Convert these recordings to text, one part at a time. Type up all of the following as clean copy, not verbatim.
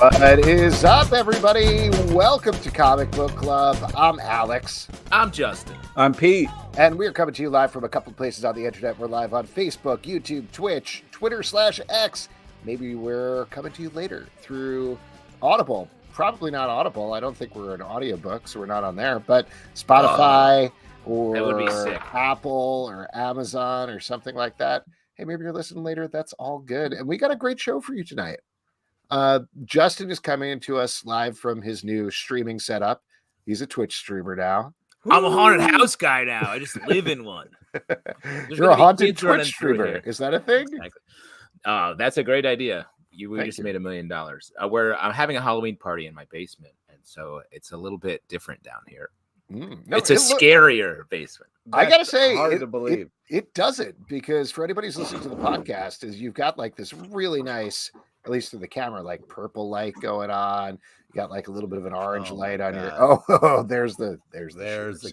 What is up, everybody? Welcome to Comic Book Club. I'm Alex. I'm Justin. I'm Pete. And we're coming to you live from a couple places on the internet. We're live on Facebook, YouTube, Twitch, Twitter/X. Maybe we're coming to you later through Audible. Probably not Audible. I don't think we're an audiobook, so we're not on there. But Spotify or that would be sick. Apple or Amazon or something like that. Hey, maybe you're listening later. That's all good. And we got a great show for you tonight. Justin is coming to us live from his new streaming setup. He's a Twitch streamer now. I'm a haunted house guy now. I just live in one. You're a haunted Twitch streamer. Is that a thing? Exactly. That's a great idea. We just made $1 million. I'm having a Halloween party in my basement, and so it's a little bit different down here. No, it's a scarier basement. I gotta say, hard to believe. It doesn't, because for anybody who's listening to the podcast, is you've got like this really nice, at least through the camera, like purple light going on. You got like a little bit of an orange light on your. Oh, there's the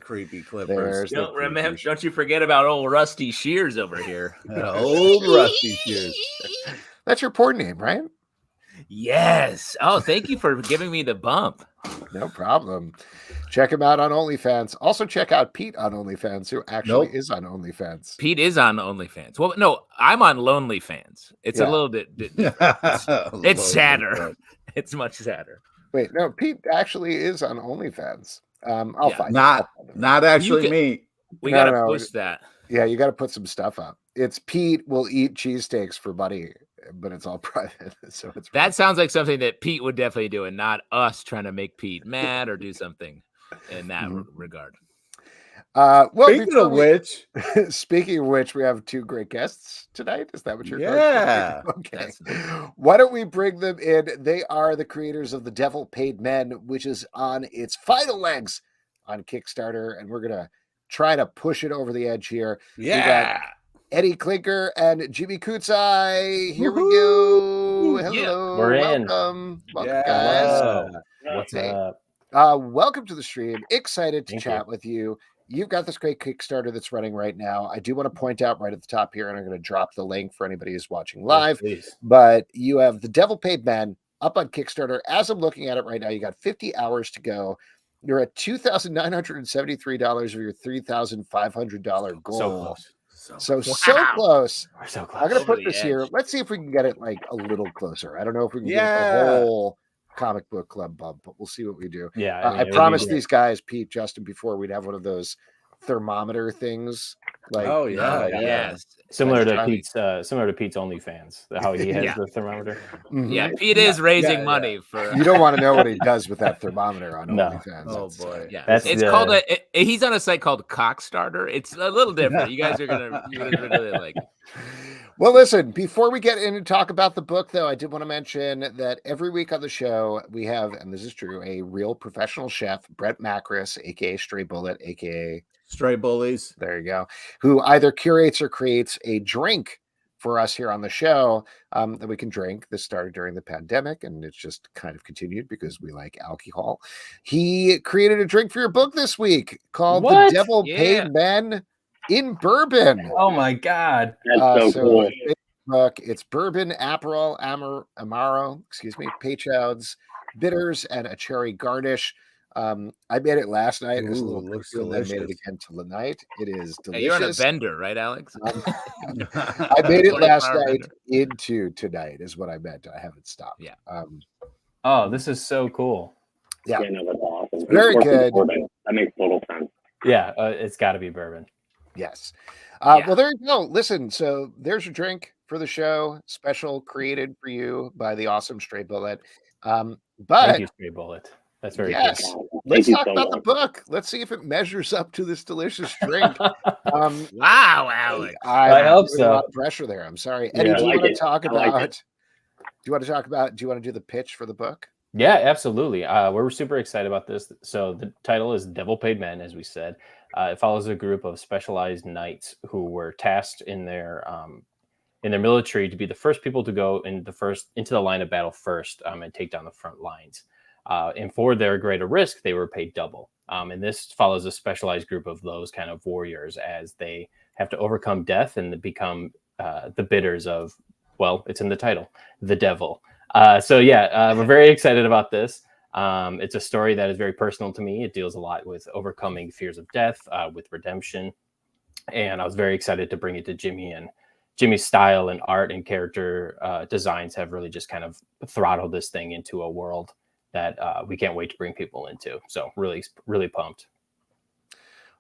creepy Clippers. Don't you forget about old Rusty Shears over here. Old Rusty Shears. That's your porn name, right? Yes. Oh, thank you for giving me the bump. No problem. Check him out on OnlyFans. Also, check out Pete on OnlyFans, who actually is on OnlyFans. Pete is on OnlyFans. Well, no, I'm on Lonely Fans. It's a little bit. It's sadder. It's much sadder. Wait, no, Pete actually is on OnlyFans. I'll find not actually me. We got to post that. Yeah, you got to put some stuff up. It's Pete will eat cheesesteaks for money, but it's all private. So it's that sounds like something that Pete would definitely do, and not us trying to make Pete mad or do something in that regard. Well, speaking of which, we have two great guests tonight. Is that what you're going to do? Okay. Why don't we bring them in? They are the creators of The Devil Paid Men, which is on its final legs on Kickstarter, and we're gonna try to push it over the edge here. Yeah. We got Eddie Klinker and Jimmy Kucaj. Here we go. Hello. Yeah, we're in. Welcome guys. What's up? Welcome to the stream. Excited to chat with you. You've got this great Kickstarter that's running right now. I do want to point out right at the top here, and I'm going to drop the link for anybody who's watching live. But you have The Devil Paid Men up on Kickstarter. As I'm looking at it right now, you got 50 hours to go. You're at $2,973 of your $3,500 goal. So close. We're so close. I'm going to put this here. Let's see if we can get it like a little closer. I don't know if we can get the whole Comic Book Club bump, but we'll see what we do. Yeah, I promised these guys, Pete, Justin, before we'd have one of those thermometer things. Like, similar to Pete's OnlyFans. How he has the thermometer. Mm-hmm. Yeah, Pete is raising money for. You don't want to know what he does with that thermometer on OnlyFans. Oh boy, it's called he's on a site called Cockstarter. It's a little different. You guys are gonna really like it. Well, listen, before we get in and talk about the book, though, I did want to mention that every week on the show, we have, and this is true, a real professional chef, Brett Macris, a.k.a. Stray Bullet, a.k.a. Stray Bullies. There you go. Who either curates or creates a drink for us here on the show that we can drink. This started during the pandemic, and it's just kind of continued because we like alcohol. He created a drink for your book this week called The Devil Paid Men in Bourbon. Oh my God. That's so cool. It's bourbon, Aperol, Amaro, Peychaud's, bitters, and a cherry garnish. I made it last night. It was a little delicious. I made it again tonight. It is delicious. Hey, you're on a bender, right, Alex? I made it last night into tonight is what I meant. I haven't stopped. Yeah. This is so cool. Yeah. No, that's awesome. Very good. That makes total sense. Yeah, it's got to be bourbon. Yes. Well, there you go. Listen, so there's your drink for the show, special created for you by the awesome Stray Bullet. But thank you, Stray Bullet. That's very good. Let's talk about the book. Let's see if it measures up to this delicious drink. Wow, Alex. I hope so. A lot of pressure there. I'm sorry. Eddie, do you want to talk about? Do you want to do the pitch for the book? Yeah, absolutely. We're super excited about this. So the title is Devil Paid Men, as we said. It follows a group of specialized knights who were tasked in their military to be the first people to go into the line of battle first and take down the front lines. And for their greater risk, they were paid double. And this follows a specialized group of those kind of warriors as they have to overcome death and become the bidders of, well, it's in the title, the devil. We're very excited about this. It's a story that is very personal to me. It deals a lot with overcoming fears of death, with redemption. And I was very excited to bring it to Jimmy, and Jimmy's style and art and character designs have really just kind of throttled this thing into a world that we can't wait to bring people into. So really, really pumped.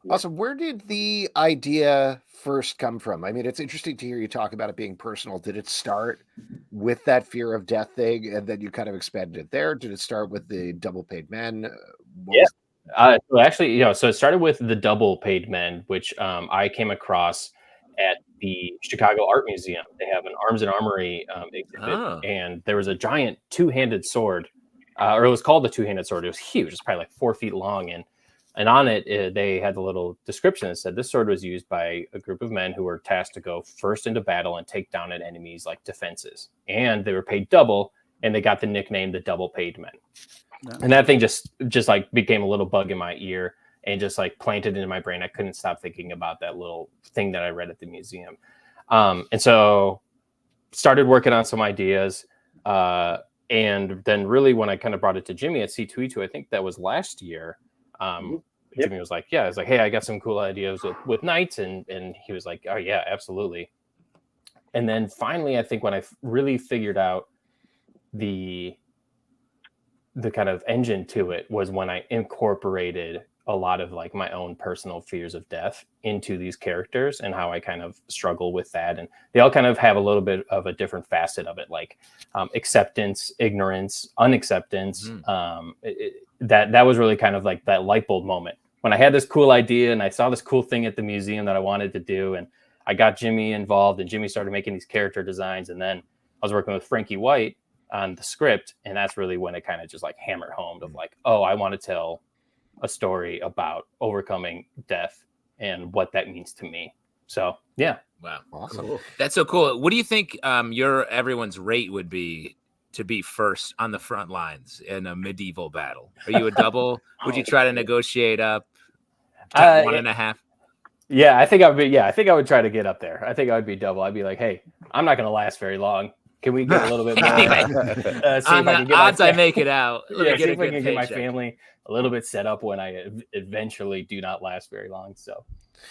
Awesome. Where did the idea first come from? I mean, it's interesting to hear you talk about it being personal. Did it start with that fear of death thing, and then you kind of expanded it there? Did it start with the double paid men? So it started with the double paid men, which I came across at the Chicago Art Museum. They have an Arms and Armory exhibit, and there was a giant two-handed sword, or it was called the two-handed sword. It was huge. It's probably like 4 feet long, and on it, they had the little description that said this sword was used by a group of men who were tasked to go first into battle and take down an enemy's like defenses. And they were paid double, and they got the nickname the double paid men. Yeah. And that thing just like became a little bug in my ear and just like planted into my brain. I couldn't stop thinking about that little thing that I read at the museum. And so started working on some ideas. And then really when I kind of brought it to Jimmy at C2E2, I think that was last year. Jimmy was like, yeah, I was like, hey, I got some cool ideas with Knights. And he was like, oh yeah, absolutely. And then finally, I think when I really figured out the kind of engine to it was when I incorporated a lot of like my own personal fears of death into these characters and how I kind of struggle with that. And they all kind of have a little bit of a different facet of it, like acceptance, ignorance, unacceptance. That was really kind of like that light bulb moment when I had this cool idea and I saw this cool thing at the museum that I wanted to do. And I got Jimmy involved, and Jimmy started making these character designs. And then I was working with Frankie White on the script. And that's really when it kind of just like hammered home of like, oh, I want to tell a story about overcoming death and what that means to me. So, yeah. Wow. Awesome. Cool. That's so cool. What do you think everyone's rate would be to be first on the front lines in a medieval battle? Are you a double? Would you try to negotiate up 1.5? Yeah, I think I would try to get up there. I think I would be double. I'd be like, hey, I'm not going to last very long. Can we get a little bit more? On the odds I make it out. Yeah, see if I can get my family a little bit set up when I eventually do not last very long. So,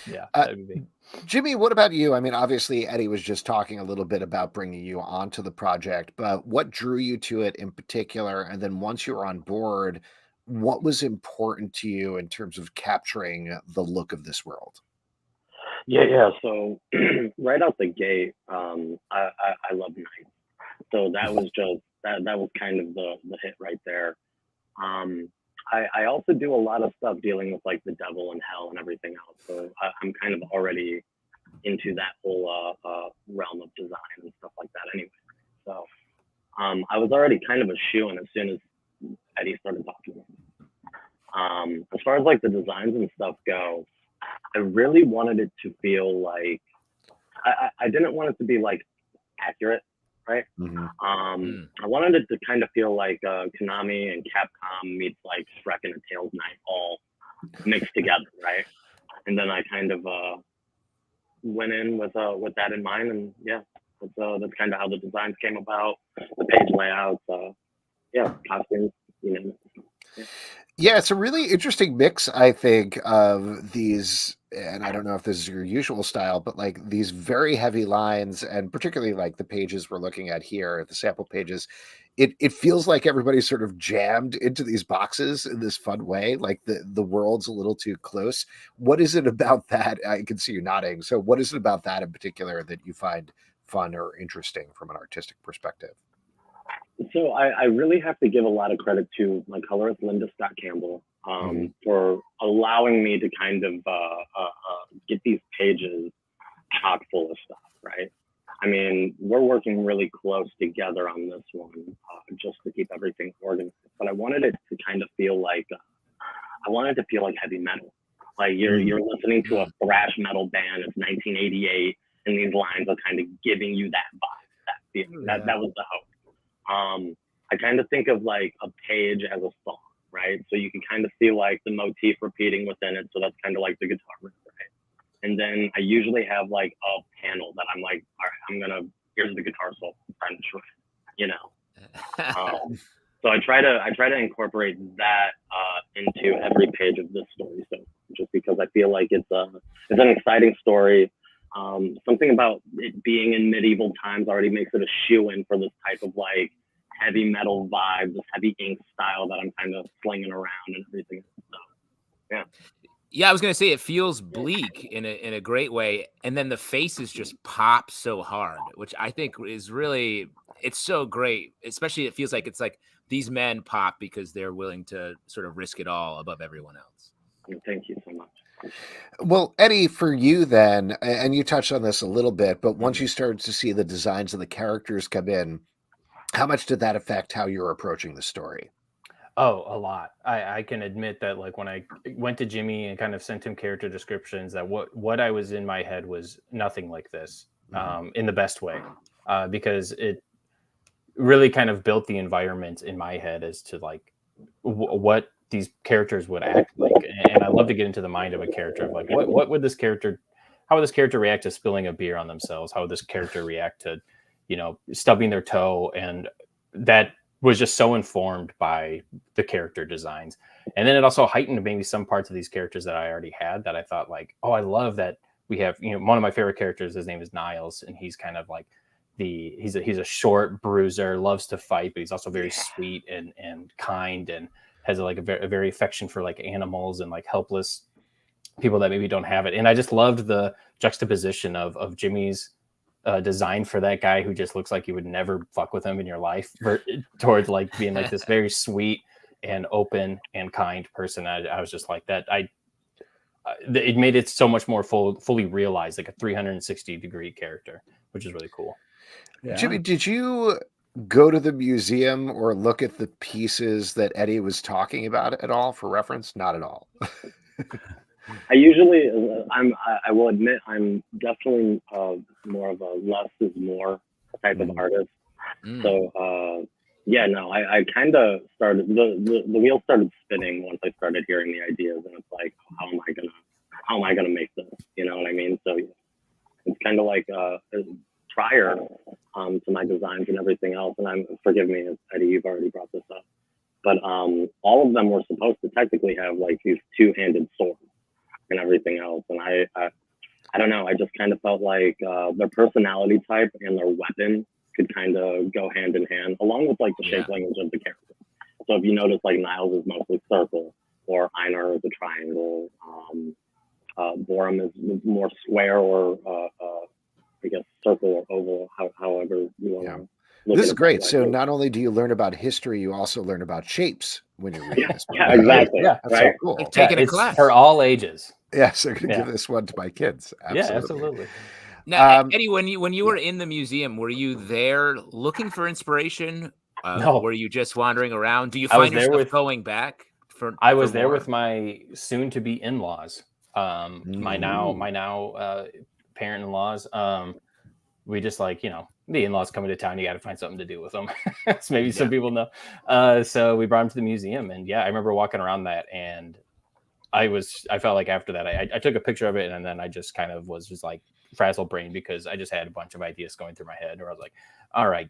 yeah, that would be. Jimmy, what about you? I mean, obviously, Eddie was just talking a little bit about bringing you onto the project, but what drew you to it in particular? And then once you were on board, what was important to you in terms of capturing the look of this world? Yeah. So right out the gate, I love Knights. So that was just that was kind of the hit right there. I also do a lot of stuff dealing with like the devil and hell and everything else. So I'm kind of already into that whole realm of design and stuff like that anyway. So I was already kind of a shoo-in as soon as Eddie started talking to me. As far as like the designs and stuff go, I really wanted it to feel like I didn't want it to be like accurate, right? Mm-hmm. I wanted it to kind of feel like Konami and Capcom meets like Shrek and a Tails Knight all mixed together, right? And then I kind of went in with that in mind, and yeah, that's kind of how the designs came about, the page layouts, costumes, you know. Yeah, it's a really interesting mix, I think, of these, and I don't know if this is your usual style, but like these very heavy lines, and particularly like the pages we're looking at here, the sample pages, it feels like everybody's sort of jammed into these boxes in this fun way, like the world's a little too close. What is it about that? I can see you nodding. So what is it about that in particular that you find fun or interesting from an artistic perspective? So I really have to give a lot of credit to my colorist, Linda Scott Campbell, for allowing me to kind of get these pages chock full of stuff, right? I mean, we're working really close together on this one just to keep everything organized. But I wanted it to kind of feel like, heavy metal. Like you're listening to a thrash metal band. It's 1988, and these lines are kind of giving you that vibe, that feeling. That was the hope. I kind of think of like a page as a song, right? So you can kind of feel like the motif repeating within it. So that's kind of like the guitar riff, right? And then I usually have like a panel that I'm like, all right, here's the guitar solo, you know? So I try to incorporate that into every page of this story. So just because I feel like it's an exciting story. Something about it being in medieval times already makes it a shoe-in for this type of like heavy metal vibe, this heavy ink style that I'm kind of slinging around and everything. So, yeah. Yeah, I was gonna say it feels bleak in a great way, and then the faces just pop so hard, which I think is really, it's so great. Especially it feels like it's like these men pop because they're willing to sort of risk it all above everyone else. Thank you so much. Well, Eddie, for you then, and you touched on this a little bit, but once you started to see the designs of the characters come in, how much did that affect how you're approaching the story? Oh, a lot. I can admit that, like, when I went to Jimmy and kind of sent him character descriptions, that what I was in my head was nothing like this, in the best way, because it really kind of built the environment in my head as to like what these characters would act like. And I love to get into the mind of a character of like, what would this character, how would this character react to spilling a beer on themselves? How would this character react to, stubbing their toe? And that was just so informed by the character designs. And then it also heightened maybe some parts of these characters that I already had that I thought like, oh, I love that we have, one of my favorite characters, his name is Niles. And he's kind of like he's a short bruiser, loves to fight, but he's also very sweet and kind, and has like a very affection for like animals and like helpless people that maybe don't have it. And I just loved the juxtaposition of Jimmy's design for that guy who just looks like you would never fuck with him in your life, towards like being like this very sweet and open and kind person. I was just like that. It made it so much more fully realized, like a 360-degree character, which is really cool. Yeah. Jimmy, did you go to the museum or look at the pieces that Eddie was talking about at all for reference? Not at all. I usually, I will admit, I'm definitely more of a less is more type of artist. So, I kind of started, the wheel started spinning once I started hearing the ideas, and it's like, how am I gonna make this? You know what I mean? So it's kind of like prior to my designs and everything else, and forgive me, Eddie, you've already brought this up, but all of them were supposed to technically have like these two-handed swords and everything else, and I don't know, I just kind of felt like their personality type and their weapon could kind of go hand in hand, along with like the shape language of the character. So if you notice, like Niles is mostly circle, or Einar is a triangle, Borum is more square, or I guess circle or oval, however you want to. This is great. So not only do you learn about history, you also learn about shapes when you're reading this book. Yeah, exactly. Yeah, that's so cool. Like taking a class for all ages. Yes, I'm going to give this one to my kids. Absolutely. Yeah, absolutely. Now, Eddie, when you were in the museum, were you there looking for inspiration? No. Were you just wandering around? Do you find yourself going back? I was there with my soon-to-be in-laws. My now parent-in-laws. We just like, the in-laws coming to town, you got to find something to do with them. So maybe some people know. So we brought them to the museum, and I remember walking around that, and I felt like after that, I took a picture of it, and then I just kind of was just like frazzled brain, because I just had a bunch of ideas going through my head, where I was like, all right,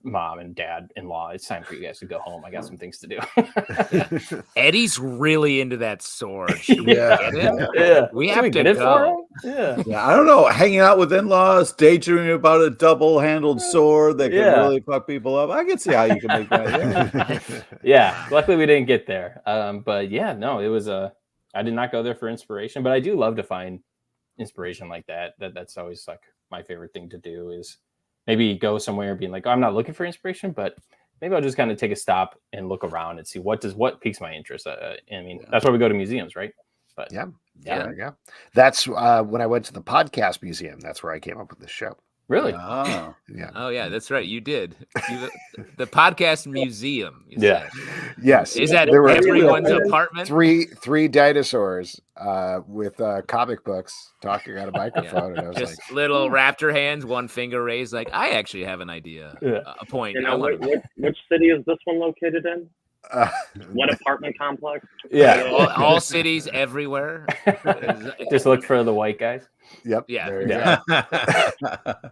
mom and dad-in-law, it's time for you guys to go home. I got some things to do. Eddie's really into that sword. Should we get him? Yeah. We have to go. Yeah. I don't know. Hanging out with in-laws, daydreaming about a double-handled sword that can really fuck people up. I can see how you can make that. Yeah. Luckily, we didn't get there. But it was I did not go there for inspiration, but I do love to find inspiration like that. That's always like my favorite thing to do, is maybe go somewhere and being like, oh, I'm not looking for inspiration, but maybe I'll just kind of take a stop and look around and see what piques my interest. That's why we go to museums, right? But yeah. That's when I went to the podcast museum. That's where I came up with this show. Really? Oh, yeah. Oh, yeah, that's right. You did. The podcast museum. Yes. Is that everyone's apartment? Three dinosaurs with comic books talking on a microphone. And I was just like, little raptor hands, one finger raised, like, I actually have an idea, a point. Which city is this one located in? What apartment complex? Yeah. all cities everywhere. Just look for the white guys. Yep. Yeah.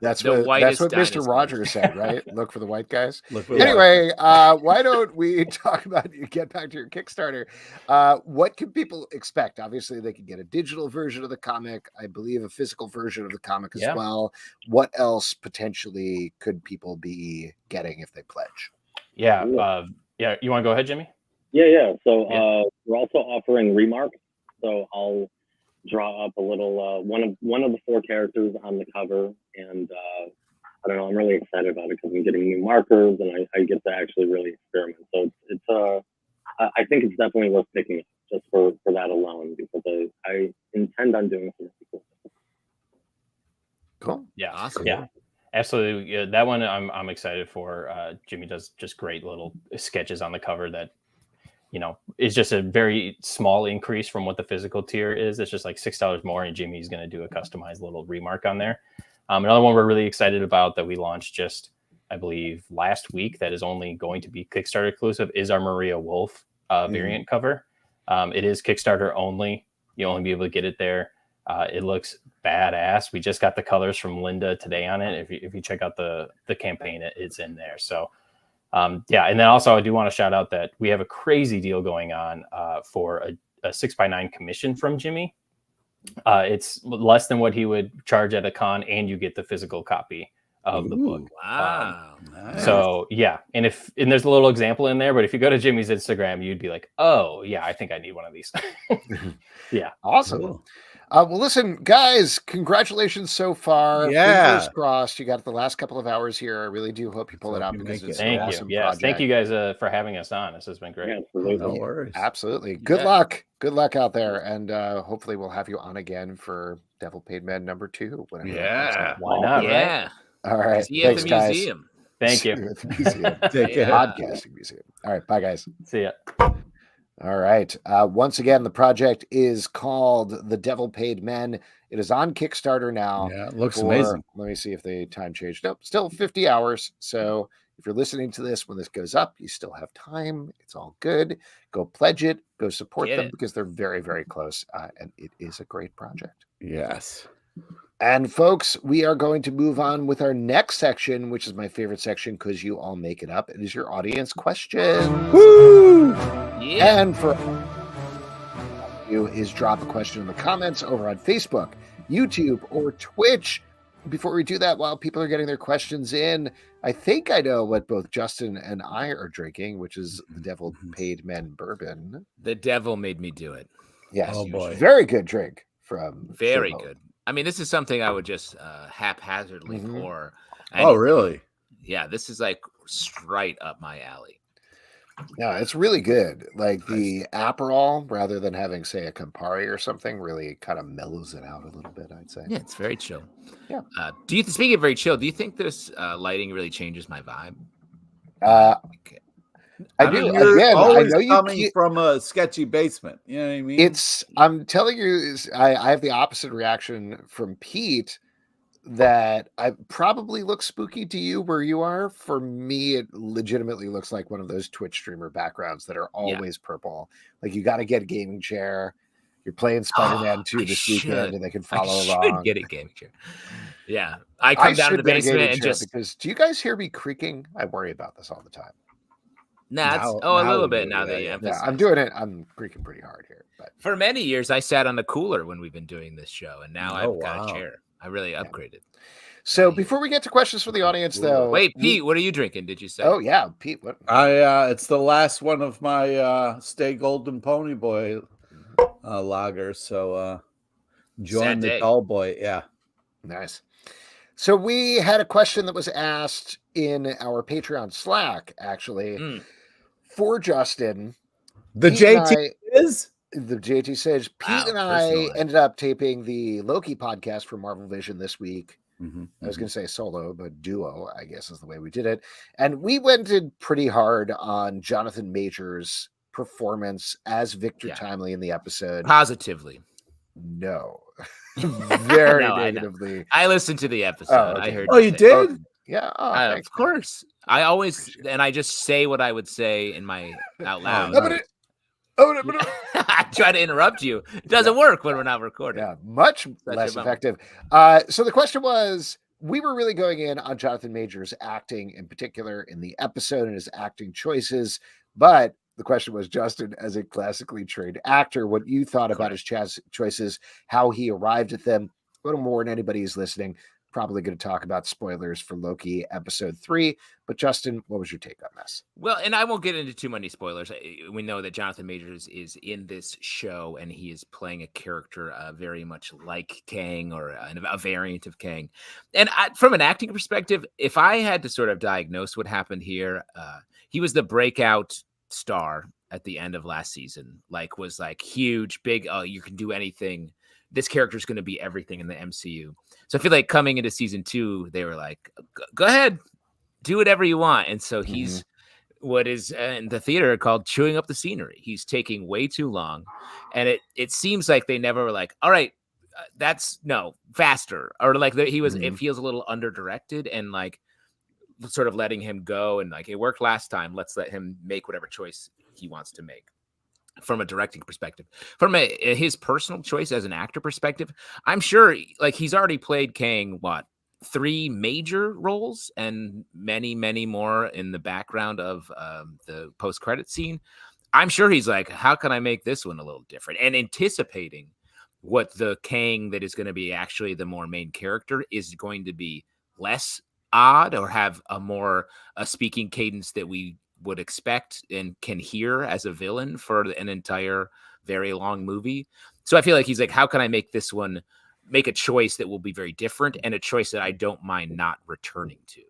That's The what Mr. dynasties. Rogers said, right? Look for the white guys. Anyway, Why don't we talk about get back to your Kickstarter? What can people expect? Obviously, they can get a digital version of the comic. I believe a physical version of the comic as well. What else potentially could people be getting if they pledge? Yeah. You want to go ahead, Jimmy? Yeah. So we're also offering remarks. So I'll draw up a little one of the 4 characters on the cover, and I don't know, I'm really excited about it because I'm getting new markers and I get to actually really experiment. So it's I think it's definitely worth picking up just for that alone, because I intend on doing something cool. Cool. Yeah. Awesome. Yeah. Absolutely. Yeah, that one I'm excited for. Jimmy does just great little sketches on the cover that, is just a very small increase from what the physical tier is. It's just like $6 more, and Jimmy's going to do a customized little remark on there. Another one we're really excited about that we launched just, I believe, last week, that is only going to be Kickstarter exclusive, is our Maria Wolf variant cover. It is Kickstarter only. You'll only be able to get it there. It looks badass. We just got the colors from Linda today on it. If you check out the campaign, it's in there. So and then also I do want to shout out that we have a crazy deal going on for a 6x9 commission from Jimmy. It's less than what he would charge at a con, and you get the physical copy of the book. Wow. Nice. So and there's a little example in there, but if you go to Jimmy's Instagram, you'd be like, oh yeah, I think I need one of these. Yeah. Awesome. Cool. Well, listen, guys, congratulations so far. Yeah. Fingers crossed. You got the last couple of hours here. I really do hope you pull it out because it's an awesome project. Thank you guys for having us on. This has been great. Yeah, absolutely. No worries. Absolutely. Good luck. Good luck out there. And hopefully we'll have you on again for Devil Paid Men number 2. Yeah. Why not? Yeah. Right? All right. See you at Thanks, the guys. museum. Thank you. See at the museum. Take care. Podcasting museum. All right. Bye, guys. See ya. All right. Once again, the project is called The Devil Paid Men. It is on Kickstarter now. Yeah, it looks amazing. Let me see if the time changed. Nope, still 50 hours. So if you're listening to this when this goes up, you still have time. It's all good. Go pledge it. Go support them because they're very, very close. And it is a great project. Yes. And folks, we are going to move on with our next section, which is my favorite section because you all make it up. It is your audience questions. Woo! Yeah. And for you is drop a question in the comments over on Facebook, YouTube, or Twitch. Before we do that, while people are getting their questions in, I think I know what both Justin and I are drinking, which is the Devil Paid Men bourbon. The devil made me do it. Yes. Oh, boy. Very good drink from Very Showboat. good. I mean, this is something I would just haphazardly pour. Oh, really? Yeah, this is like straight up my alley. Yeah, it's really good. Like the Aperol, rather than having, say, a Campari or something, really kind of mellows it out a little bit, I'd say. Yeah, it's very chill. Yeah. Speaking of very chill, do you think this lighting really changes my vibe? I do. You're Again, always I know you coming from a sketchy basement. You know what I mean? I'm telling you, I have the opposite reaction from Pete, that I probably look spooky to you where you are. For me, it legitimately looks like one of those Twitch streamer backgrounds that are always purple. Like you got to get a gaming chair. You're playing Spider-Man 2 this weekend, and they can follow along. Get a gaming chair. Yeah, I come down to the basement and just because do you guys hear me creaking? I worry about this all the time. a little bit now that you emphasize. I'm doing it. I'm creaking pretty hard here. But for many years, I sat on the cooler when we've been doing this show, and now I've got a chair. I really upgraded. So before we get to questions for the audience, though, wait, Pete, what are you drinking? Did you say? Oh yeah, Pete. What? It's the last one of my Stay Golden Pony Boy lager. So join the tall boy. Yeah, nice. So we had a question that was asked in our Patreon Slack, actually, for Justin. The JT is. The JT says, Pete and I ended up taping the Loki podcast for Marvel Vision this week. I was going to say solo, but duo, I guess is the way we did it. And we went in pretty hard on Jonathan Major's performance as Victor Timely in the episode. Positively. No. Very negatively. I listened to the episode. I heard. Oh, you did? Yeah, of course. I always and I just say what I would say in my out loud. I try to interrupt you. It doesn't work when we're not recording. Yeah, much less effective. So the question was, we were really going in on Jonathan Majors' acting in particular in the episode and his acting choices, but the question was, Justin, as a classically trained actor, what you thought about his choices, how he arrived at them. A little more than anybody who's listening. Probably going to talk about spoilers for Loki episode 3. But Justin, what was your take on this? Well, and I won't get into too many spoilers. We know that Jonathan Majors is in this show and he is playing a character very much like Kang or a variant of Kang. And from an acting perspective, if I had to sort of diagnose what happened here, he was the breakout star at the end of last season, was huge, big, you can do anything. This character is going to be everything in the MCU. So I feel like coming into season 2, they were like, go ahead, do whatever you want. And so he's what is in the theater called chewing up the scenery. He's taking way too long. And it seems like they never were like, all right, faster. Or he was, it feels a little under-directed and sort of letting him go. And it worked last time. Let's let him make whatever choice he wants to make. From a directing perspective, from his personal choice as an actor perspective, I'm sure he's already played Kang, 3 major roles and many, many more in the background of the post-credit scene. I'm sure he's like, how can I make this one a little different? And anticipating what the Kang that is going to be actually the more main character is going to be less odd or have a speaking cadence that we would expect and can hear as a villain for an entire very long movie. So I feel like he's like, how can I make this one make a choice that will be very different and a choice that I don't mind not returning to?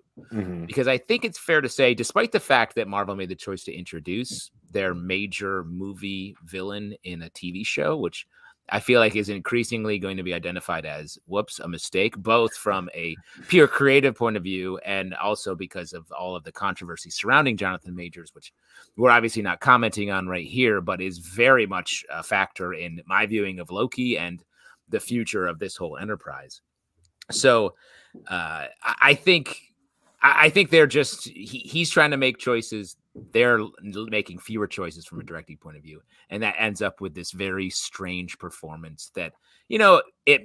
Because I think it's fair to say, despite the fact that Marvel made the choice to introduce their major movie villain in a TV show, which I feel like is increasingly going to be identified as, a mistake, both from a pure creative point of view and also because of all of the controversy surrounding Jonathan Majors, which we're obviously not commenting on right here, but is very much a factor in my viewing of Loki and the future of this whole enterprise. So I think they're just, he's trying to make choices. They're making fewer choices from a directing point of view. And that ends up with this very strange performance that, it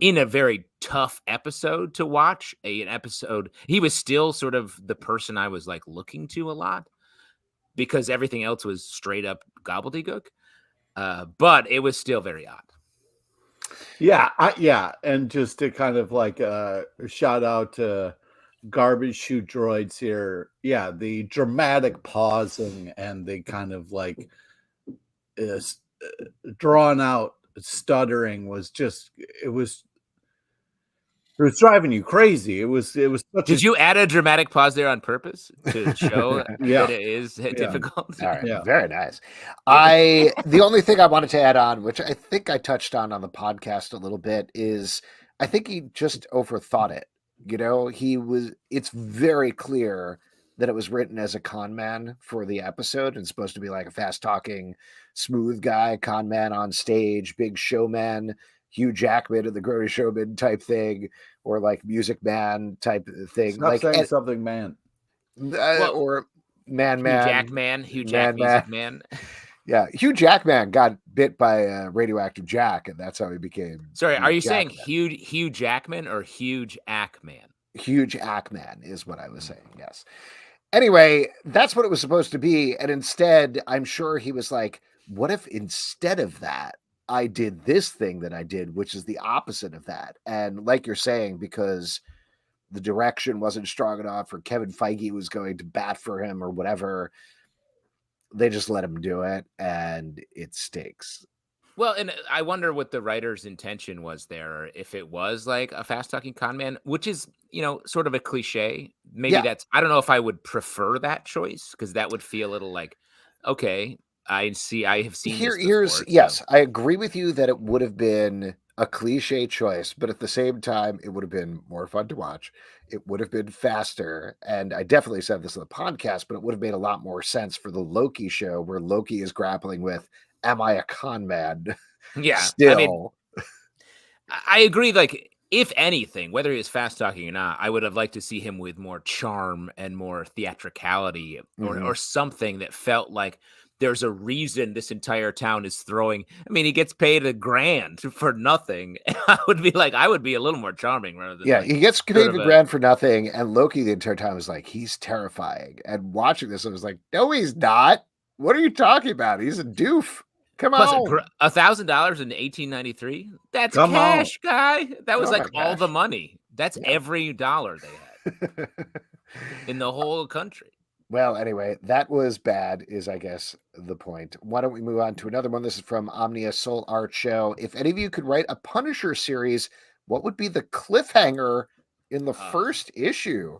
in a very tough episode to watch, an episode, he was still sort of the person I was looking to a lot because everything else was straight up gobbledygook. But it was still very odd. Yeah. And just to kind of shout out to garbage chute droids here. Yeah, the dramatic pausing and the kind of drawn out stuttering was just it was driving you crazy. It was Did you add a dramatic pause there on purpose to show that it is difficult? All right. Very nice. The only thing I wanted to add on, which I think I touched on the podcast a little bit, is I think he just overthought it. It's very clear that it was written as a con man for the episode and supposed to be a fast talking, smooth guy, con man on stage, big showman, Hugh Jackman of the Greatest Showman type thing, or Music Man type thing. Stop saying something man. Or man. Hugh Jack, Music Man. Yeah, Hugh Jackman got bit by a radioactive Jack, and that's how he became. Sorry, are you saying Hugh Jackman or Huge Ackman? Huge Ackman is what I was saying, yes. Anyway, that's what it was supposed to be, and instead, I'm sure he was like, what if instead of that, I did this thing that I did, which is the opposite of that? And like you're saying, because the direction wasn't strong enough or Kevin Feige was going to bat for him or whatever, they just let him do it, and it stinks. Well, and I wonder what the writer's intention was there. If it was a fast talking con man, which is, sort of a cliche. Maybe that's, I don't know if I would prefer that choice because that would feel a little okay, I have seen here's yes, I agree with you that it would have been a cliche choice, but at the same time, it would have been more fun to watch. It would have been faster. And I definitely said this on the podcast, but it would have made a lot more sense for the Loki show where Loki is grappling with, am I a con man? Yeah. Still. I agree. if anything, whether he was fast talking or not, I would have liked to see him with more charm and more theatricality, or something that felt like there's a reason this entire town is throwing. I mean, he gets paid $1,000 for nothing. I would be a little more charming rather than he gets paid $1,000 for nothing, and Loki the entire time was like, he's terrifying. And watching this, I was like, no, he's not. What are you talking about? He's a doof. Come on. $1,000 in 1893. That's cash, guy. That was all the money. That's every dollar they had in the whole country. Well, anyway, that was bad, is I guess the point. Why don't we move on to another one? This is from Omnia Soul Art Show. If any of you could write a Punisher series, what would be the cliffhanger in the first issue?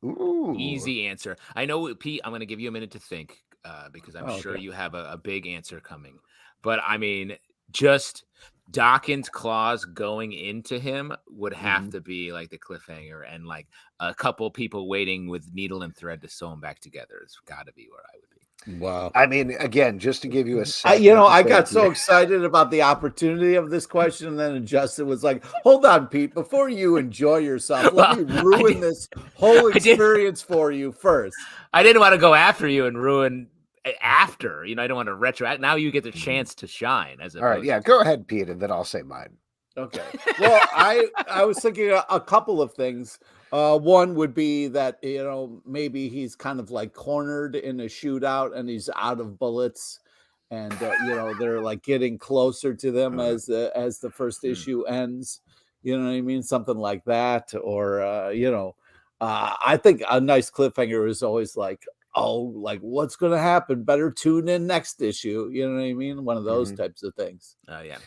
Ooh. Easy answer. I know, Pete, I'm going to give you a minute to think because I'm sure you have a big answer coming. But I mean, just Dawkins' claws going into him would have to be like the cliffhanger, and like a couple people waiting with needle and thread to sew them back together. It's got to be where I would be. Wow. I mean, again, just to give you a I got so excited about the opportunity of this question, and then Justin was like, hold on, Pete, before you enjoy yourself, let me ruin this whole experience for you first. I didn't want to go after you and ruin after, I don't want to retroact. Now you get the chance to shine. All right, yeah, go ahead, Pete, and then I'll say mine. Okay. Well, I was thinking a couple of things. One would be that, maybe he's kind of like cornered in a shootout and he's out of bullets, and they're like getting closer to them as the first issue ends. You know what I mean? Something like that. Or I think a nice cliffhanger is always like, what's going to happen? Better tune in next issue. You know what I mean? One of those types of things. Yeah.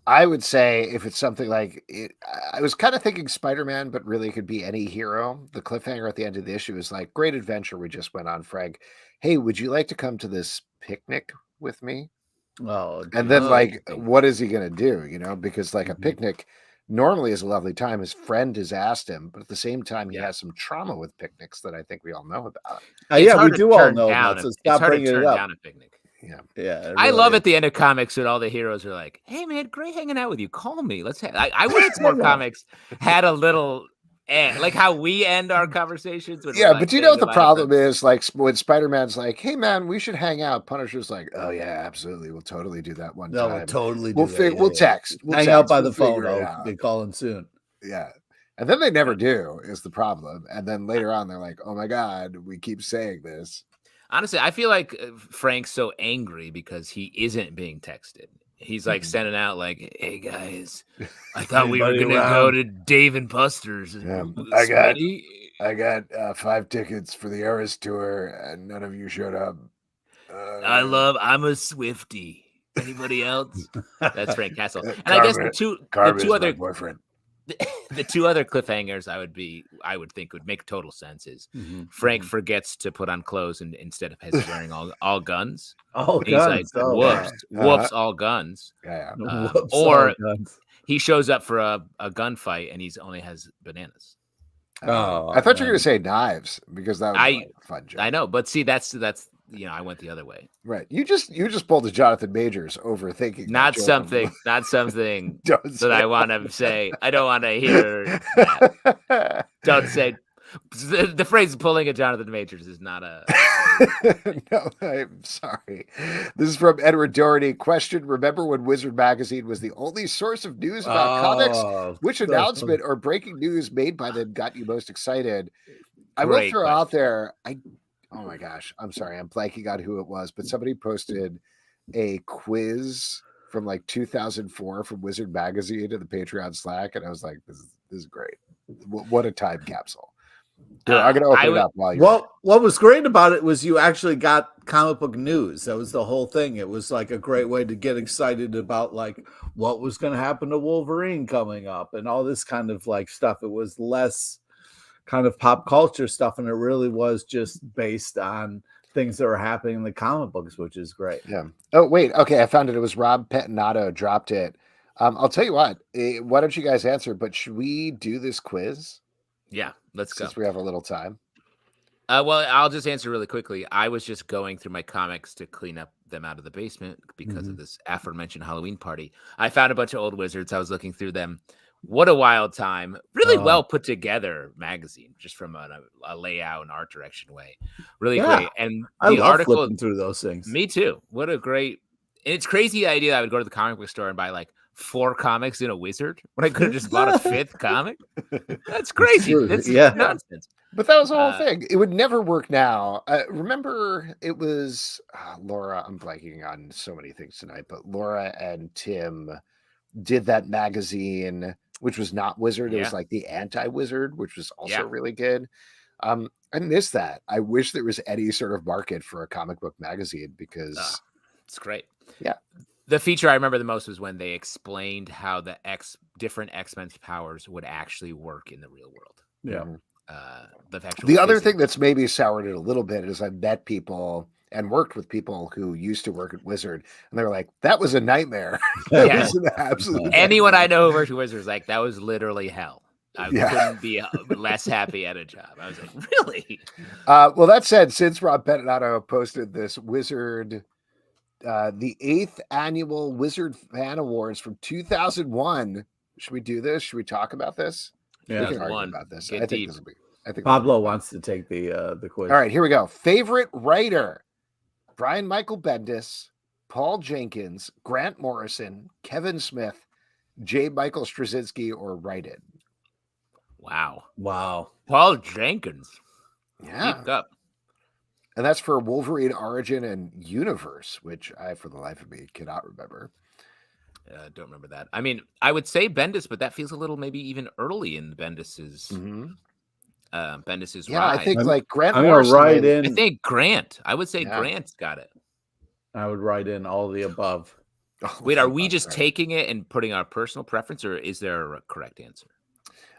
I would say if it's something like it, I was kind of thinking Spider-Man, but really it could be any hero. The cliffhanger at the end of the issue is like, great adventure we just went on, Frank. Hey, would you like to come to this picnic with me? Oh, and then what is he going to do? Because like a picnic normally is a lovely time. His friend has asked him, but at the same time, he has some trauma with picnics that I think we all know about. Yeah, we do all know about. So stop bringing it up. Down a picnic. Yeah. Really I love at the end of comics when all the heroes are like, hey man, great hanging out with you. Call me. Let's I wish more comics had a little like how we end our conversations. But do you know what the problem is? Like when Spider-Man's like, hey man, we should hang out. Punisher's like, oh yeah, absolutely. We'll totally do that one time. We'll totally do that. We'll text. We'll hang out by the phone. I'll be calling soon. Yeah. And then they never do is the problem. And then later on, they're like, oh my God, we keep saying this. Honestly, I feel like Frank's so angry because he isn't being texted. He's like sending out like, hey guys, I thought we were going to go to Dave and Buster's. Yeah. I got 5 tickets for the Eras tour and none of you showed up. I'm a Swiftie. Anybody else? That's Frank Castle. And I guess the two other boyfriend. The two other cliffhangers I would think would make total sense is Frank forgets to put on clothes and instead of his wearing all guns. All he's guns. Like, whoops, all guns. Yeah. Or he shows up for a gunfight and he only has bananas. I thought you were going to say knives because that was a fun joke. I know, but see, that's I went the other way. Right. You just pulled a Jonathan Majors overthinking. Not something that I want to say. I don't want to hear that. Don't say the phrase pulling a Jonathan Majors is not a No, I'm sorry. This is from Edward Doherty. Question: remember when Wizard Magazine was the only source of news about comics? Which announcement or breaking news made by them got you most excited? I will throw out there, oh my gosh, I'm sorry, I'm blanking on who it was, but somebody posted a quiz from like 2004 from Wizard Magazine to the Patreon Slack, and I was like, this is great. What a time capsule. Here, I'm going to open it up while you. Well, what was great about it was you actually got comic book news. That was the whole thing. It was like a great way to get excited about like what was going to happen to Wolverine coming up and all this kind of like stuff. It was less kind of pop culture stuff, and it really was just based on things that were happening in the comic books, which is great. Yeah. Oh, wait. Okay, I found it. It was Rob Pettinato dropped it. I'll tell you what. Why don't you guys answer? But should we do this quiz? Yeah, let's go. Since we have a little time. Well, I'll just answer really quickly. I was just going through my comics to clean up them out of the basement because of this aforementioned Halloween party. I found a bunch of old Wizards. I was looking through them. What a wild time. Really well put together magazine, just from a layout and art direction way. Really great. And I the love article, flipping through those things. Me too. What a great, and it's crazy idea that I would go to the comic book store and buy like 4 comics in a Wizard when I could have just bought a 5th comic. That's crazy. That's nonsense. But that was the whole thing. It would never work now. Remember, it was Laura. I'm blanking on so many things tonight, but Laura and Tim did that magazine, which was not Wizard. It was like the anti-Wizard, which was also really good. I miss that. I wish there was any sort of market for a comic book magazine because it's great. Yeah. The feature I remember the most was when they explained how the different X-Men's powers would actually work in the real world. Yeah. The other thing that's maybe soured it a little bit is I've met people and worked with people who used to work at Wizard, and they were like, "That was a nightmare." Was an absolute Anyone nightmare. I know who worked at Wizard was like, "That was literally hell." I couldn't be less happy at a job. I was like, "Really?" Well, that said, since Rob Bettinato posted this Wizard, the 8th annual Wizard Fan Awards from 2001. Should we do this? Should we talk about this? Yeah, we can argue about this. I think this will be. I think Pablo wants to take the quiz. All right, here we go. Favorite writer: Brian Michael Bendis, Paul Jenkins, Grant Morrison, Kevin Smith, J. Michael Straczynski, or write it. Wow. Paul Jenkins. Yeah. Deep up. And that's for Wolverine Origin and Universe, which I, for the life of me, cannot remember. Don't remember that. I mean, I would say Bendis, but that feels a little maybe even early in Bendis's. Bendis's ride. I think Grant. I'm gonna write in. I think Grant. I would say Grant's got it. I would write in all the above. Wait, are we just taking it and putting our personal preference, or is there a correct answer?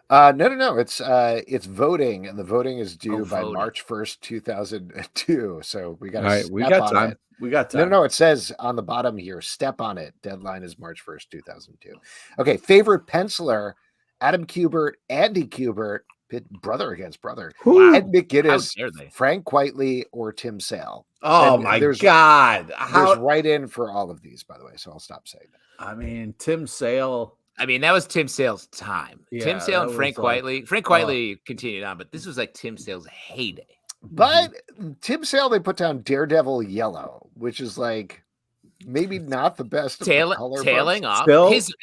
No. It's voting, and the voting is due by March 1st, 2002. So we got time. We got time. No. It says on the bottom here, step on it. Deadline is March 1st, 2002. Okay. Favorite penciler: Adam Kubert, Andy Kubert, brother against brother. Ed McGuinness, Frank Quitely, or Tim Sale. Oh my God. There's right in for all of these, by the way. So I'll stop saying that. I mean, Tim Sale. I mean, that was Tim Sale's time. Yeah, Tim Sale and Frank Quitely. Frank Quitely continued on, but this was like Tim Sale's heyday. But Tim Sale, they put down Daredevil Yellow, which is like maybe not the best. Tailing off.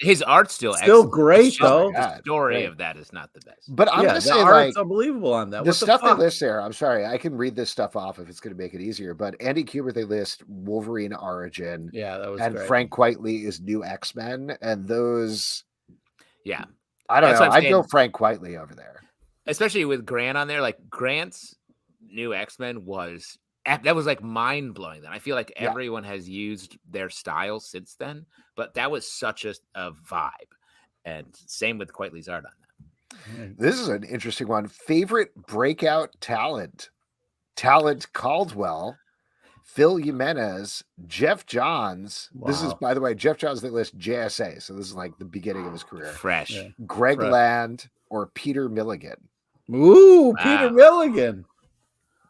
His art's still great, though. The story of that is not the best. But I'm gonna say art's unbelievable on that. The stuff they list there. I'm sorry, I can read this stuff off if it's going to make it easier. But Andy Kubert, they list Wolverine Origin. Yeah, that was and great. Frank Quitely is New X-Men, and those. Yeah, I don't know. I'd go Frank Quitely over there, especially with Grant on there. Like Grant's New X-Men was like mind blowing. Then I feel like everyone has used their style since then, but that was such a vibe. And same with Quitely's art on that. This is an interesting one. Favorite breakout talent: Caldwell, Phil Jimenez, Jeff Johns. Wow. This is, by the way, Jeff Johns. They list JSA, so this is like the beginning of his career. Fresh. Yeah. Greg Land or Peter Milligan. Ooh, Peter Milligan.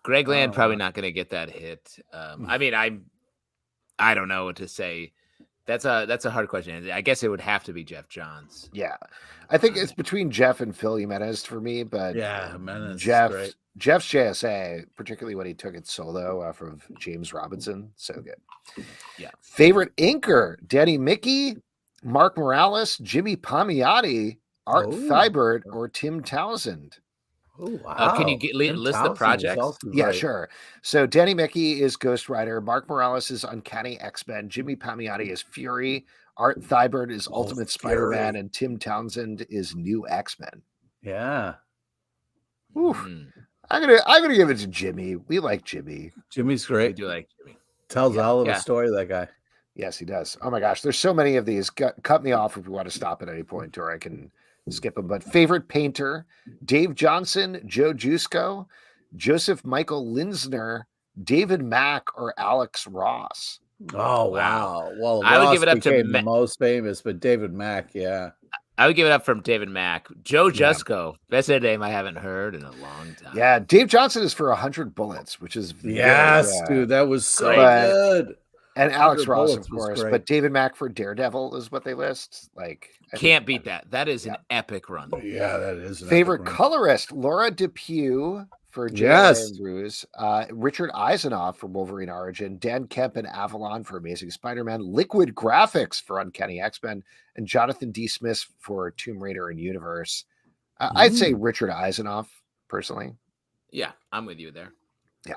Greg Land probably not going to get that hit. I mean, I don't know what to say. That's a hard question. I guess it would have to be Jeff Johns. Yeah, I think it's between Jeff and Phil Jimenez for me. But Jimenez, Jeff's JSA, particularly when he took it solo off of James Robinson, so good. Yeah. Favorite inker: Danny Mickey, Mark Morales, Jimmy Palmiotti, Art Thibert, or Tim Townsend. Oh, wow. Can you list the projects? Yeah, sure. So Danny Mickey is Ghost Rider. Mark Morales is Uncanny X-Men. Jimmy Palmiotti is Fury. Art Thibert is Ultimate Spider-Man. And Tim Townsend is New X-Men. Yeah. I'm gonna give it to Jimmy. We like Jimmy. Jimmy's great. We do like Jimmy. Tells a hell of a story, that guy. Yes, he does. Oh my gosh, there's so many of these. Cut me off if you want to stop at any point, or I can skip them. But favorite painter: Dave Johnson, Joe Jusko, Joseph Michael Linsner, David Mack, or Alex Ross. Oh wow! Well, I would give it up to the most famous, but David Mack, I would give it up from David Mack. Joe Jusko, that's a name I haven't heard in a long time. Yeah, Dave Johnson is for 100 Bullets, which is dude, that was so good. And Alex 100 Ross, of Bullets was course, great. but David Mack for Daredevil is what they list. Like, Can't beat that. That is an epic run. Yeah, that is an favorite epic run. colorist, Laura Depew for J. Yes. Andrews, Richard Eisenoff for Wolverine Origin, Dan Kemp and Avalon for Amazing Spider-Man, Liquid Graphics for Uncanny X-Men, and Jonathan D. Smith for Tomb Raider and Universe. I'd say Richard Eisenoff, personally. Yeah, I'm with you there. Yeah.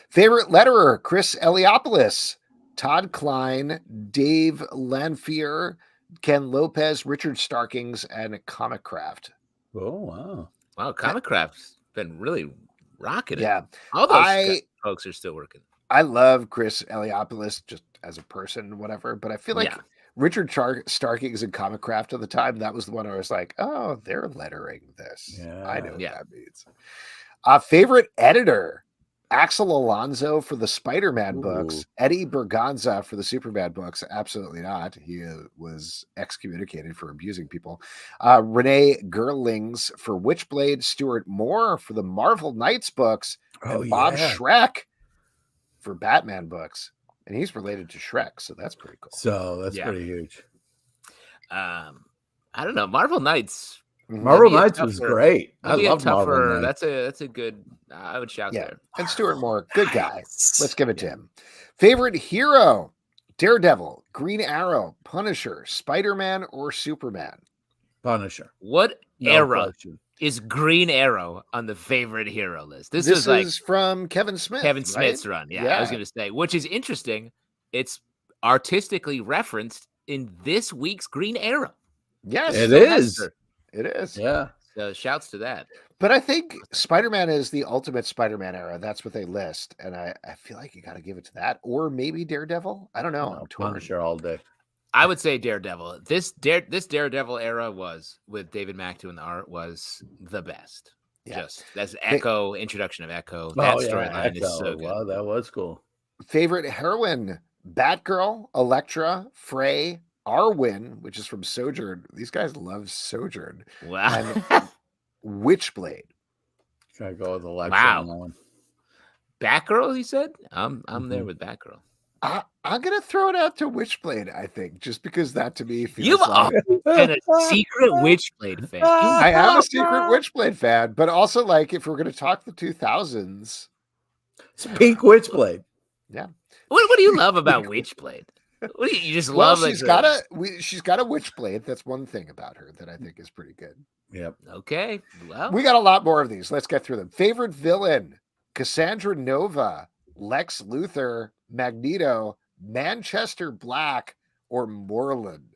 Favorite letterer, Chris Eliopoulos, Todd Klein, Dave Lanphier, Ken Lopez, Richard Starkings, and Comic Craft. Oh, wow. Wow, Comic Craft's been really rocking it. Yeah. All those folks are still working. I love Chris Eliopoulos just as a person, whatever, but I feel like Richard Starkings and Comic Craft at the time, that was the one I was like, oh, they're lettering this. Yeah. I know what that means. Favorite editor, Axel Alonso for the Spider-Man books, Eddie Berganza for the Superman books. Absolutely not. He was excommunicated for abusing people. Renee Gerlings for Witchblade, Stuart Moore for the Marvel Knights books, and Bob Schreck for Batman books. And he's related to Shrek, so that's pretty cool. So that's pretty huge. I don't know. Marvel Knights. Marvel Knights was great. I love Marvel Knights. That's a good. I would shout there. And Stuart Moore, good guy. Let's give it to him. Favorite hero: Daredevil, Green Arrow, Punisher, Spider-Man, or Superman? Punisher. What era is Green Arrow on the favorite hero list? This is like from Kevin Smith. Kevin Smith's run. Yeah, I was going to say, which is interesting. It's artistically referenced in this week's Green Arrow. Yes, it is. It is. Yeah. So shouts to that. But I think Spider-Man is the ultimate Spider-Man era. That's what they list. And I feel like you got to give it to that. Or maybe Daredevil. I don't know. I'm torn. Punisher all day. I would say Daredevil. This Daredevil era was, with David Mack doing the art, was the best. Yeah. Just that's Echo, introduction of Echo. That storyline is so good. Wow, that was cool. Favorite heroine: Batgirl, Elektra, Frey, Arwen, which is from Sojourn. These guys love Sojourn. Wow. And Witchblade. Try to go with Elektra. Wow. Batgirl, he said? I'm there with Batgirl. I'm gonna throw it out to Witchblade, I think, just because that to me feels You've been a secret Witchblade fan. I am a secret Witchblade fan, but also like if we're gonna talk the 2000s, it's peak Witchblade. Yeah. What do you love about Witchblade? What do you just love? She's got a Witchblade. That's one thing about her that I think is pretty good. Yep. Okay. Well, we got a lot more of these. Let's get through them. Favorite villain: Cassandra Nova, Lex Luthor, Magneto, Manchester Black, or Moreland.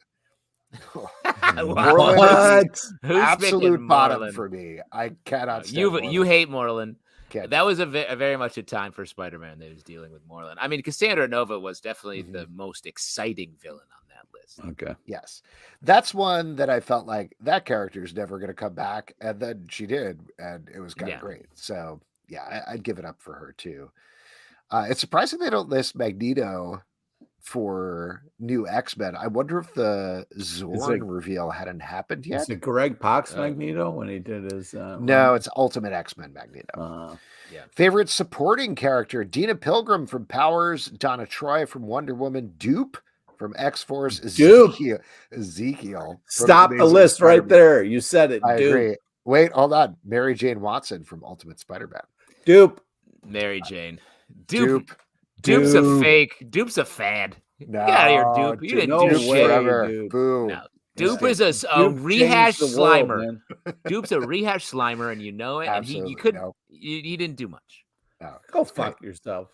Moreland is absolute bottom for me. I cannot stand you hate Moreland. Can't that was a very much a time for Spider-Man that was dealing with Moreland. I mean, Cassandra Nova was definitely the most exciting villain on that list. Okay. Yes. That's one that I felt like that character is never going to come back. And then she did. And it was kind of great. So, yeah, I'd give it up for her, too. It's surprising they don't list Magneto for new X-Men. I wonder if the Zorn reveal hadn't happened yet. Is it Greg Pak's Magneto when he did his... no, it's Ultimate X-Men Magneto. Yeah. Favorite supporting character: Dina Pilgrim from Powers, Donna Troy from Wonder Woman, Dupe from X-Force, Ezekiel. Stop the list right there. You said it. I agree. Wait, hold on. Mary Jane Watson from Ultimate Spider-Man. Dupe. Mary Jane. Dupe's a fake. Dupe's a fad. No, get out of here, Dupe. You didn't do shit. Forever. Boo. No. Dupe is a rehashed Slimer. Dupe's a rehashed Slimer, and you know it. Absolutely. And he didn't do much. No. Go fuck yourself.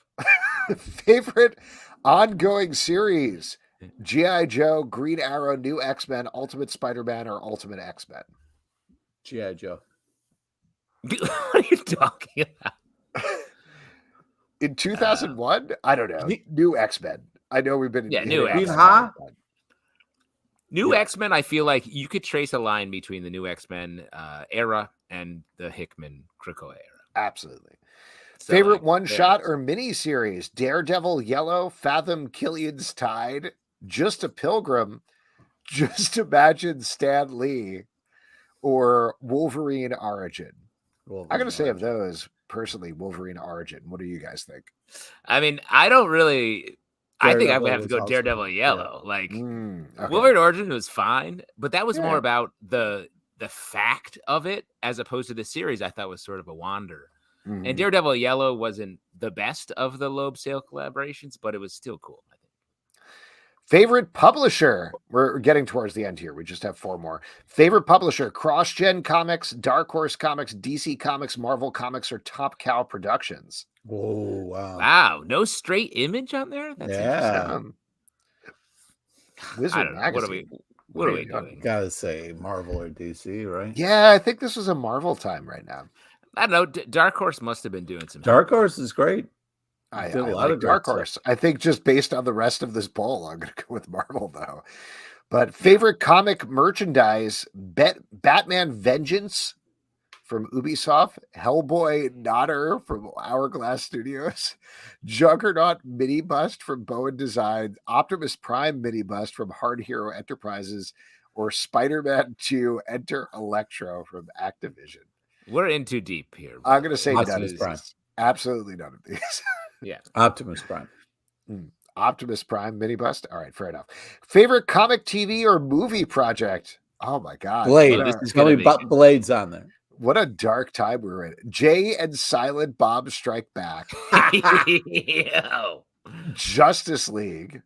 Favorite ongoing series: G.I. Joe, Green Arrow, New X-Men, Ultimate Spider-Man, or Ultimate X-Men? G.I. Joe. What are you talking about? In 2001? I don't know. New X-Men. I know we've been... New X-Men. New X-Men, I feel like you could trace a line between the New X-Men era and the Hickman-Krakoa era. Absolutely. So, favorite one-shot or mini-series: Daredevil Yellow, Fathom Killian's Tide, Just a Pilgrim, Just Imagine Stan Lee, or Wolverine Origin? I'm going to say of those, personally, Wolverine Origin. What do you guys think? I mean, I don't really I think I would Daredevil have to was go also- Daredevil yeah. Yellow. Like Okay. Wolverine Origin was fine, but that was more Yeah. about the fact of it as opposed to the series. I thought was sort of a wander. Mhm. And Daredevil Yellow wasn't the best of the Loeb Sale collaborations, but it was still cool. I think. Favorite publisher? We're getting towards the end here. We just have 4 more. Favorite publisher: Cross Gen Comics, Dark Horse Comics, DC Comics, Marvel Comics, or Top Cow Productions? Whoa, wow. Wow, no Straight Image on there. That's Yeah. interesting. I Wizard don't know. Magazine. What are What we are you doing? doing? Gotta say Marvel or DC, right? Yeah, I think this was a Marvel time right now. I don't know. Dark Horse must have been doing some. Dark Horse is great. I Did a lot like of great Dark stuff. Horse. I think just based on the rest of this poll, I'm going to go with Marvel though. But favorite comic merchandise: Batman Vengeance from Ubisoft, Hellboy Nodder from Hourglass Studios, Juggernaut mini bust from Bowen Designs, Optimus Prime mini bust from Hard Hero Enterprises, or Spider-Man 2 Enter Electro from Activision. We're in too deep here. by I'm the going to way. say none of Optimus these. Prime. Absolutely none of these. Yeah. Optimus Prime. Optimus Prime mini bust. All right, fair enough. Favorite comic, TV, or movie project? Oh my God. Blade. this is Tell gonna me be about good. Blade's on there. What a dark time we're in. Jay and Silent Bob Strike Back. Yo. Justice League,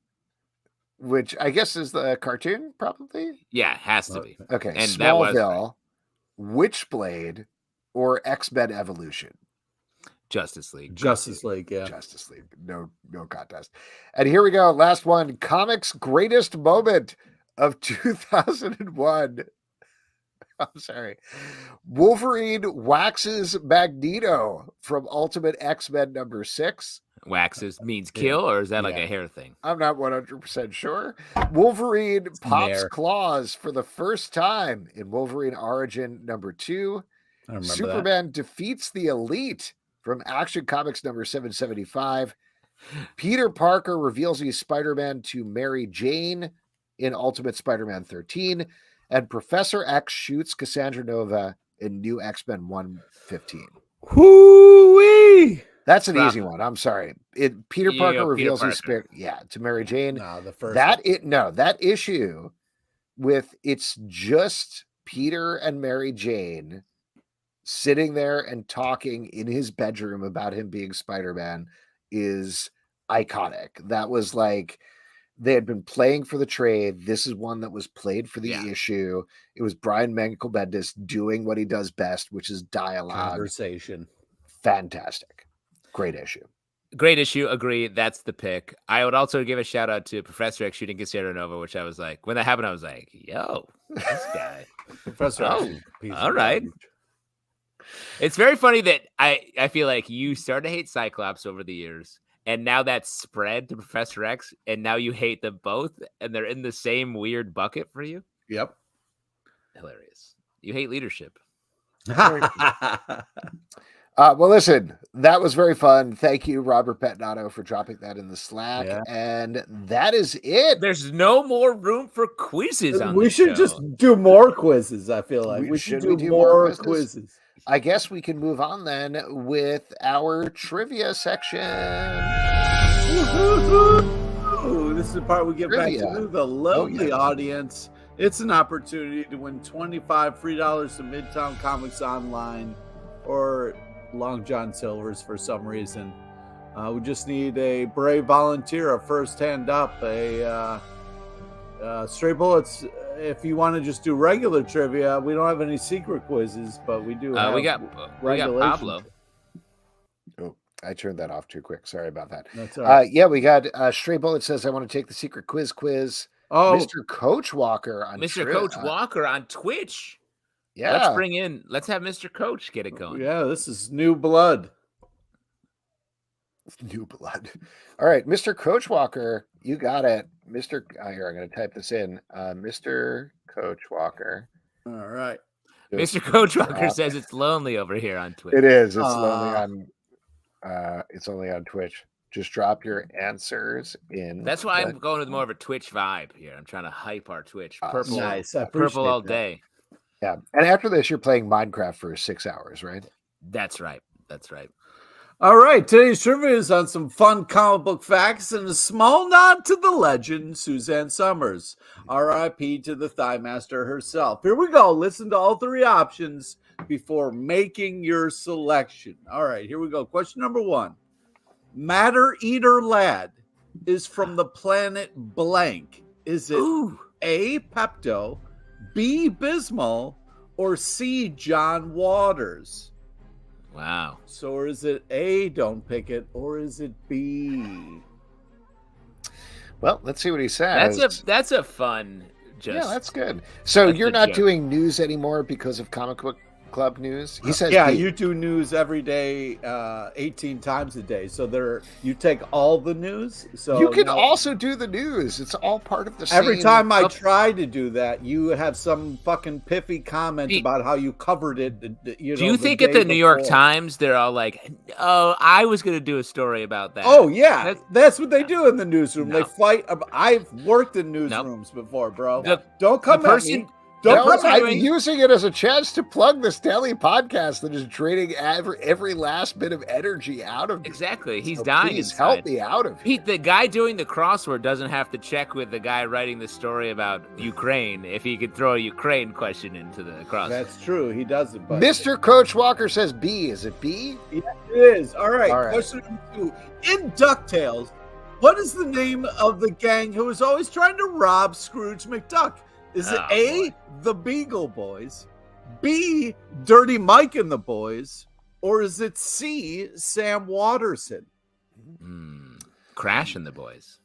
which I guess is the cartoon, probably. Yeah, has to be. Okay, And that was Smallville, Witchblade, or X-Men Evolution. Justice League. Justice League, yeah. Justice League. No contest. And here we go. Last one. Comics greatest moment of 2001. I'm sorry. Wolverine waxes Magneto from Ultimate X-Men number 6. Waxes means kill, or is that like Yeah. a hair thing? I'm not 100% sure. Wolverine pops Nair. claws for the first time in Wolverine Origin number 2. I remember that. Superman defeats the Elite from Action Comics number 775. Peter Parker reveals he's Spider-Man to Mary Jane in Ultimate Spider-Man 13. And Professor X shoots Cassandra Nova in New X-Men 115. Hoo-wee! That's an Wow. easy one. I'm sorry. Peter Yeah, Parker Peter reveals he's Parker. to Mary Jane. No, the first That issue with it's just Peter and Mary Jane sitting there and talking in his bedroom about him being Spider-Man is iconic. That was like they had been playing for the trade. This is one that was played for the issue. It was Brian Michael Bendis doing what he does best, which is dialogue. conversation. Fantastic. Great issue. Great issue. Agree. That's the pick. I would also give a shout out to Professor X shooting Cassandra Nova, which I was like, when that happened, I was like, yo, this guy. Professor Oh, X is a piece of all right. garbage. It's very funny that I feel like you started to hate Cyclops over the years, and now that's spread to Professor X, and now you hate them both, and they're in the same weird bucket for you. Yep. Hilarious. You hate leadership. Well, listen, that was very fun. Thank you, Robert Pettinato, for dropping that in the Slack. Yeah. And that is it. There's no more room for quizzes on We this should show. just do more quizzes. I feel like we should do more quizzes. I guess we can move on then with our trivia section. Ooh, this is the part we get back Trivia. to the lovely yeah. audience. It's an opportunity to win $25 free dollars to Midtown Comics Online or Long John Silver's for some reason. We just need a brave volunteer, a first hand up, Stray Bullets. If you want to just do regular trivia, we don't have any secret quizzes, but we do. we got Pablo. Oh, I turned that off too quick. Sorry about that. That's all right. Yeah, we got Stray Bullet says, I want to take the secret quiz. Oh, Mr. Coach Walker on Mr. Coach Walker on Twitch. Yeah. Let's have Mr. Coach get it going. yeah, this is new blood. New blood. All right, Mr. Coach Walker, you got it. Here, I'm going to type this in. Mr. Coach Walker. All right. Mr. Coach Walker says it's lonely over here on Twitch. It is. It's lonely on. It's only on Twitch. Just drop your answers in. That's why I'm going with more of a Twitch vibe here. I'm trying to hype our Twitch. Purple, Nice. I purple all appreciate that. day. Yeah, and after this, you're playing Minecraft for 6 hours, right? That's right. That's right. All right, today's trivia is on some fun comic book facts and a small nod to the legend Suzanne Summers, R.I.P. to the Thigh Master herself. Here we go. Listen to all three options before making your selection. All right, here we go. Question number 1. Matter Eater Lad is from the planet blank. Is it A, Pepto, B, Bismol, or C, John Waters? Wow. So is it A, don't pick it, or is it B? Well, let's see what he says. That's a fun. Yeah, that's good. So you're not doing news anymore because of Comic Book Club news? He says, yeah, you do news every day, 18 times a day. So you take all the news. So you can also do the news. It's all part of the same. Every time I try to do that, you have some fucking piffy comment about how you covered it. Do you think at the New York Times they're all like, "Oh, I was going to do a story about that"? Oh yeah, that's what they do in the newsroom. No. They fight. I've worked in newsrooms before, bro. Don't come at me. I'm using it as a chance to plug this daily podcast that is draining every last bit of energy out of me. Exactly. He's dying. Please help me out of here. The guy doing the crossword doesn't have to check with the guy writing the story about Ukraine if he could throw a Ukraine question into the crossword. That's true. He doesn't. But Mr. Coach Walker says B. Is it B? Yeah, it is. All right. Question number 2. In DuckTales, what is the name of the gang who is always trying to rob Scrooge McDuck? Is it A, the Beagle Boys, B, Dirty Mike and the Boys, or is it C, Sam Waterson? Crash and the Boys.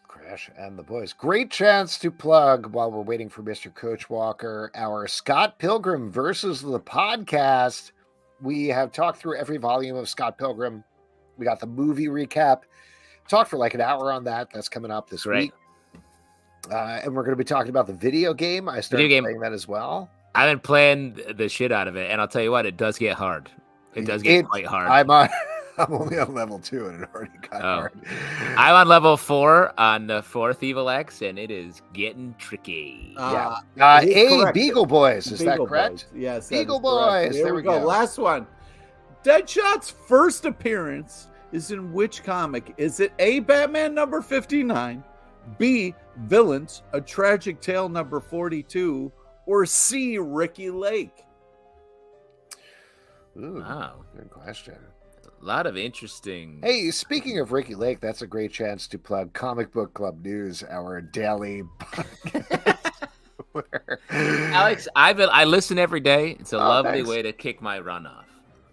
Crash and the Boys. Great chance to plug, while we're waiting for Mr. Coach Walker, our Scott Pilgrim versus the podcast. We have talked through every volume of Scott Pilgrim. We got the movie recap. Talked for like an hour on that. That's coming up this week. And we're going to be talking about the video game. I started playing that as well. I've been playing the shit out of it, and I'll tell you what, it does get hard. It does get quite hard. I'm only on level 2, and it already got hard. I'm on level 4 on the 4th Evil X, and it is getting tricky. Beagle Boys. Is that correct? Boys. Yes. Beagle Boys. There we go. Last one. Deadshot's first appearance is in which comic? Is it A, Batman number 59? B, Villains, A Tragic Tale number 42, or C, Ricky Lake? Ooh, wow, good question. A lot of interesting. Hey, speaking of Ricky Lake, that's a great chance to plug Comic Book Club News, our daily podcast. Alex, I listen every day. It's a lovely way to kick my run off.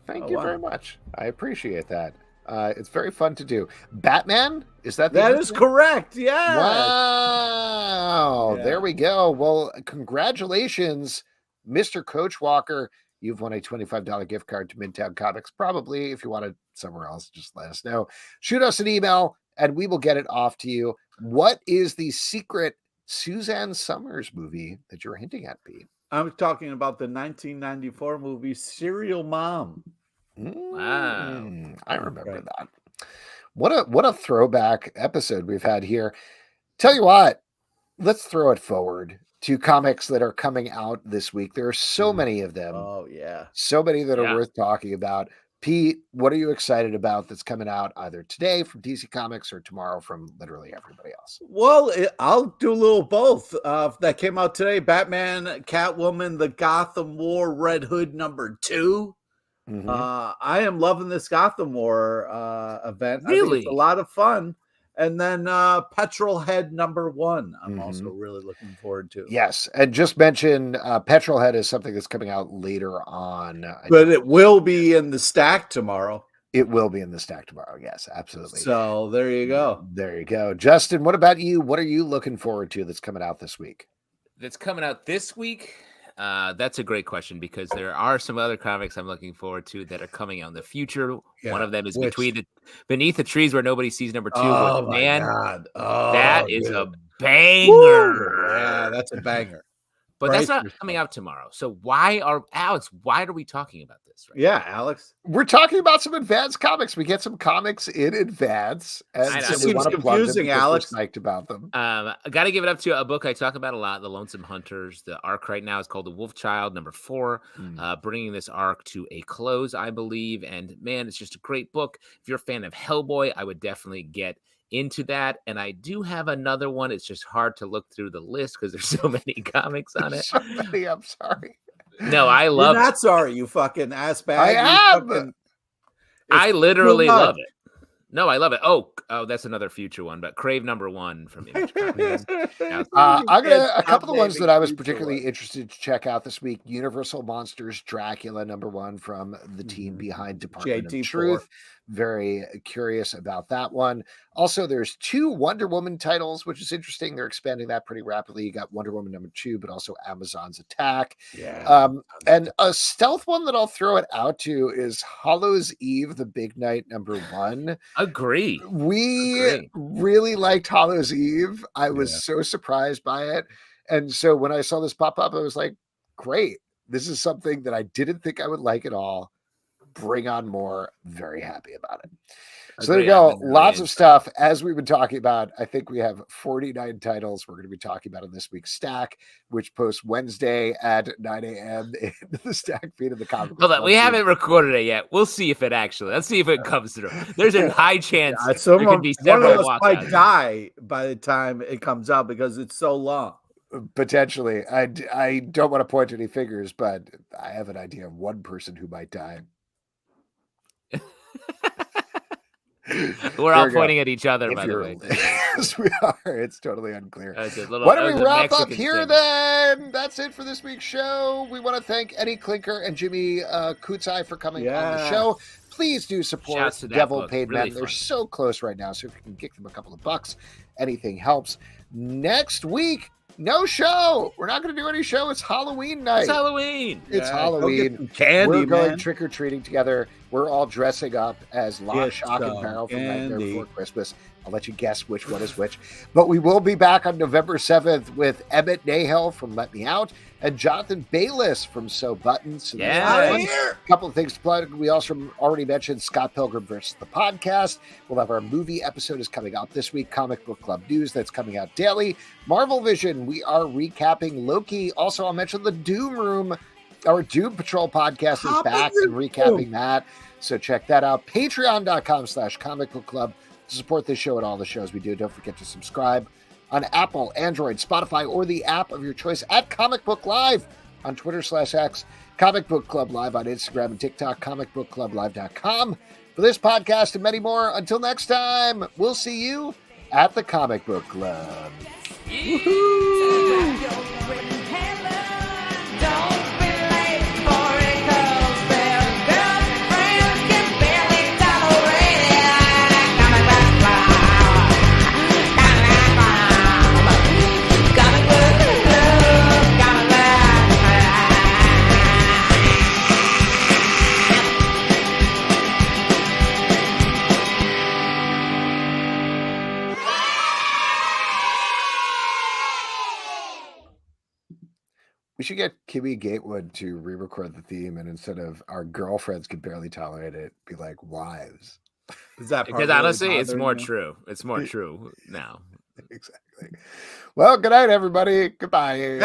Thank you very much. I appreciate that. It's very fun to do. Batman? Is that that is correct? Yeah. Wow. Yeah. There we go. Well, congratulations, Mr. Coach Walker. You've won a $25 gift card to Midtown Comics. Probably, if you want it somewhere else, just let us know. Shoot us an email, and we will get it off to you. What is the secret Suzanne Summers movie that you're hinting at, Pete? I'm talking about the 1994 movie Serial Mom. Wow. I remember that. What a throwback episode we've had here. Tell you what, let's throw it forward to comics that are coming out this week. There are so many of them. Oh, yeah. So many that are worth talking about. Pete, what are you excited about that's coming out either today from DC Comics or tomorrow from literally everybody else? Well, I'll do a little both. That came out today. Batman, Catwoman, The Gotham War, Red Hood number 2. Mm-hmm. I am loving this Gotham War event. Really? I think it's a lot of fun. And then Petrol Head number 1, I'm also really looking forward to. Yes, and just mention Petrol Head is something that's coming out later on. But it will be in the stack tomorrow. It will be in the stack tomorrow. Yes, absolutely. So there you go. There you go. Justin, what about you? What are you looking forward to that's coming out this week? That's coming out this week? That's a great question because there are some other comics I'm looking forward to that are coming out in the future. Yeah. One of them is Beneath the Trees Where Nobody Sees number 2. Oh, man. That is a banger. Woo! Yeah, that's a banger. But that's not coming out tomorrow. So why are we talking about this? Right now? Alex. We're talking about some advanced comics. We get some comics in advance. And it seems confusing, Alex. We're psyched about them. I got to give it up to a book I talk about a lot, The Lonesome Hunters. The arc right now is called The Wolf Child, number 4, bringing this arc to a close, I believe. And man, it's just a great book. If you're a fan of Hellboy, I would definitely get into that. And I do have another one. It's just hard to look through the list because there's so many comics on it. So many, I'm sorry. No, I love You're not sorry, you fucking ass bag. I am. I literally love it. No, I love it. Oh, that's another future one, but Crave number 1 from Image Comics. I'm gonna a couple of ones that I was particularly interested to check out this week. Universal Monsters Dracula number 1 from the team behind Department of Truth. Very curious about that one. Also, there's 2 Wonder Woman titles, which is interesting. They're expanding that pretty rapidly. You got Wonder Woman number 2, but also Amazon's Attack. And a stealth one that I'll throw it out to is Hollow's Eve, the Big Night number 1. Agree. We really liked Hollow's Eve. I was so surprised by it. And so when I saw this pop up, I was like, great. This is something that I didn't think I would like at all. Bring on more. Very happy about it. So there you go. Lots of stuff. As we've been talking about, I think we have 49 titles we're going to be talking about in this week's stack, which posts Wednesday at 9 a.m. in the stack feed of the comic. Hold on, we haven't recorded it yet. We'll see if it let's see if it comes through. There's a high chance there could be several one of us might die by the time it comes out because it's so long. Potentially. I don't want to point to any figures, but I have an idea of one person who might die. We're all pointing at each other, by the way. Yes, we are. It's totally unclear. Why don't we wrap up here then? That's it for this week's show. We want to thank Eddie Klinker and Jimmy Kucaj for coming on the show. Please do support Devil Paid Men. They're so close right now, so if you can kick them a couple of bucks, anything helps. Next week, no show. We're not going to do any show. It's Halloween night. It's Halloween. It's Halloween. Candy, we're going trick-or-treating together. We're all dressing up as Lock, Shock, and Barrel from Nightmare Before Christmas. I'll let you guess which one is which. But we will be back on November 7th with Emmett Nahel from Let Me Out and Jonathan Bayless from Sew Buttons. So a couple of things to plug. We also already mentioned Scott Pilgrim versus the podcast. We'll have our movie episode is coming out this week. Comic Book Club News that's coming out daily. Marvel Vision, we are recapping Loki. Also, I'll mention the Doom Room. Our Doom Patrol podcast is back and recapping that. So check that out. Patreon.com/Comic Book Club to support this show and all the shows we do. Don't forget to subscribe on Apple, Android, Spotify, or the app of your choice at Comic Book Live on Twitter/X, Comic Book Club Live on Instagram and TikTok, comicbookclublive.com. For this podcast and many more, until next time, we'll see you at the Comic Book Club. We should get Kimmy Gatewood to re-record the theme, and instead of our girlfriends can barely tolerate it, be like wives. Is that because honestly, it's more true. It's more true now. Exactly. Well, good night, everybody. Goodbye.